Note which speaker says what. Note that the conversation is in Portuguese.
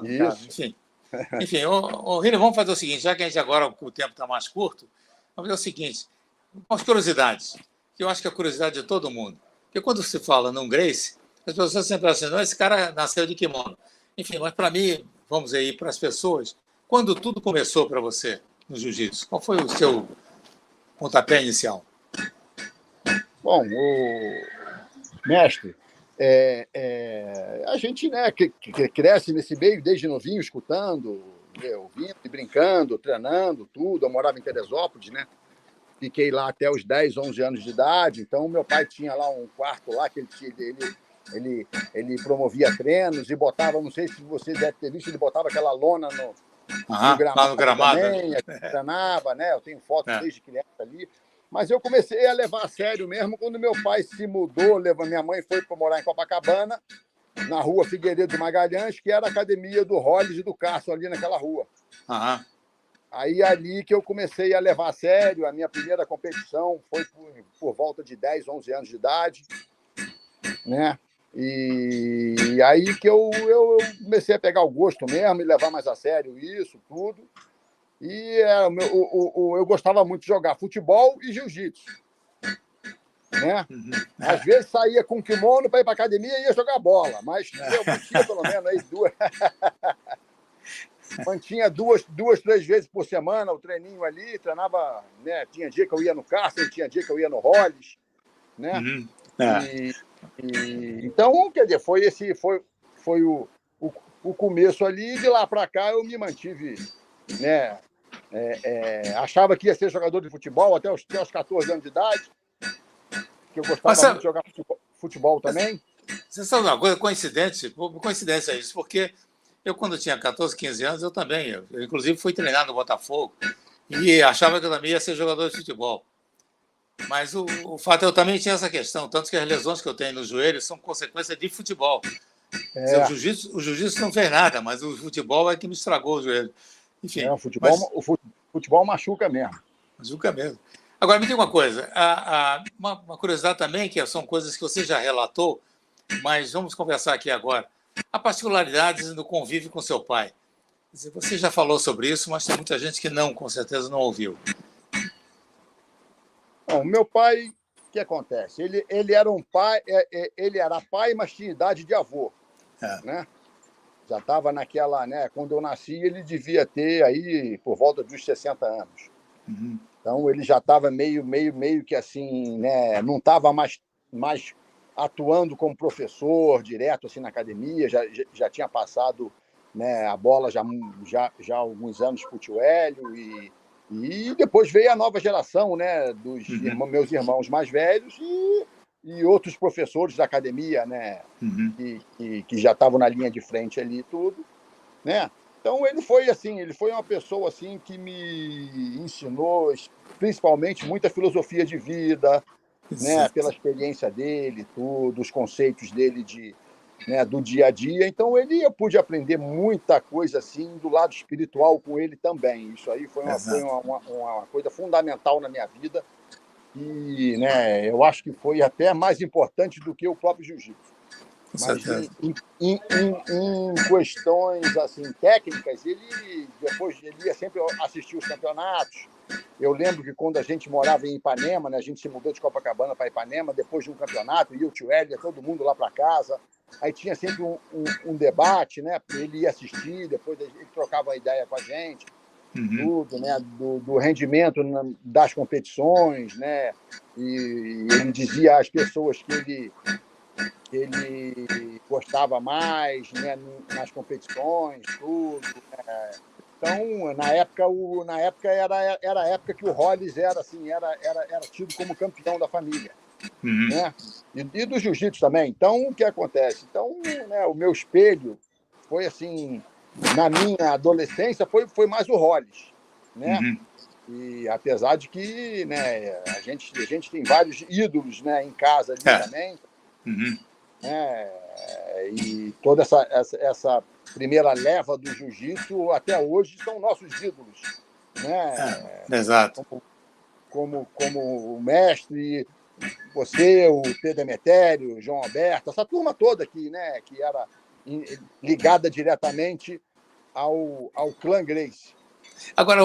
Speaker 1: Cara,
Speaker 2: Isso.
Speaker 1: enfim Rini, vamos fazer o seguinte, já que a gente agora o tempo está mais curto, vamos fazer o seguinte, umas curiosidades, que eu acho que é a curiosidade de todo mundo. Porque quando se fala num Gracie, as pessoas sempre acham assim, não, esse cara nasceu de kimono. Enfim, mas para mim, vamos aí para as pessoas, quando tudo começou para você no jiu-jitsu, qual foi o seu pontapé inicial?
Speaker 2: Bom, o mestre, a gente, né, que cresce nesse meio desde novinho, escutando, ouvindo, brincando, treinando, tudo. Eu morava em Teresópolis, né? Fiquei lá até os 10, 11 anos de idade. Então, meu pai tinha lá um quarto lá que ele promovia treinos e botava, não sei se você deve ter visto, ele botava aquela lona no
Speaker 1: Lá no gramado.
Speaker 2: também, treinava, né? Eu tenho fotos desde criança ali. Mas eu comecei a levar a sério mesmo quando meu pai se mudou, minha mãe foi para morar em Copacabana, na rua Figueiredo de Magalhães, que era a academia do Hollis e do Cássio, ali naquela rua.
Speaker 1: Uhum.
Speaker 2: Aí ali que eu comecei a levar a sério, a minha primeira competição foi por volta de 10, 11 anos de idade, né? E aí que eu comecei a pegar o gosto mesmo e levar mais a sério isso, tudo. E eu gostava muito de jogar futebol e jiu-jitsu, né? Às vezes saía com kimono para ir para academia e ia jogar bola, mas eu mantinha pelo menos aí mantinha duas, 3 vezes por semana o treininho ali, treinava, né? Tinha dia que eu ia no Carsten, tinha dia que eu ia no Hollis, né?
Speaker 1: Uhum.
Speaker 2: Então, quer dizer, foi o começo ali, de lá para cá eu me mantive, né? Achava que ia ser jogador de futebol até os 14 anos de idade, que eu gostava muito de jogar futebol também.
Speaker 1: Você sabe uma coisa, coincidência isso, porque eu, quando tinha 14, 15 anos, eu também, eu inclusive fui treinar no Botafogo e achava que eu também ia ser jogador de futebol. Mas o fato, eu também tinha essa questão, tanto que as lesões que eu tenho no joelho são consequência de futebol. O jiu-jitsu não fez nada, mas o futebol é que me estragou o joelho. Enfim,
Speaker 2: o futebol machuca mesmo.
Speaker 1: Machuca mesmo. Agora, me diga uma coisa, uma curiosidade também, que são coisas que você já relatou, mas vamos conversar aqui agora. Há particularidades no convívio com seu pai. Você já falou sobre isso, mas tem muita gente que não, com certeza, não ouviu.
Speaker 2: Bom, meu pai, o que acontece? Ele era um pai, ele era pai, mas tinha idade de avô, né? Já estava naquela, né? Quando eu nasci, ele devia ter aí por volta dos 60 anos.
Speaker 1: Uhum.
Speaker 2: Então ele já estava meio que assim, né? Não estava mais atuando como professor direto assim na academia, já tinha passado, né, a bola já há alguns anos para o tio Hélio, e depois veio a nova geração, né, dos meus irmãos mais velhos e outros professores da academia, né, que já estavam na linha de frente ali, tudo, né? Então ele foi uma pessoa assim que me ensinou principalmente muita filosofia de vida, né, pela experiência dele, tudo, os conceitos dele né, do dia a dia. Então eu pude aprender muita coisa assim do lado espiritual com ele também. Isso aí foi uma coisa fundamental na minha vida e, né, eu acho que foi até mais importante do que o próprio jiu-jitsu. Mas em questões assim técnicas, ele ia sempre assistir os campeonatos. Eu lembro que quando a gente morava em Ipanema, né, a gente se mudou de Copacabana para Ipanema, depois de um campeonato, ia o tio Hélio, todo mundo lá para casa. Aí tinha sempre um debate, né? Ele ia assistir, depois ele trocava uma ideia com a gente, tudo, né? Do rendimento das competições, né? E ele dizia às pessoas que ele gostava mais, né, nas competições, tudo. Né? Então, na época era a época que o Hollis era tido como campeão da família, né? E do jiu-jitsu também. Então, o que acontece? Então, né, o meu espelho foi assim, na minha adolescência, foi mais o Hollis, né? E apesar de que, né, a gente tem vários ídolos, né, em casa ali também. E toda essa primeira leva do jiu-jitsu até hoje são nossos ídolos, né?
Speaker 1: Exato.
Speaker 2: Como o mestre, você, o Pedro Emetério, o João Alberto, essa turma toda aqui, né, que era ligada diretamente ao clã Gracie.
Speaker 1: Agora,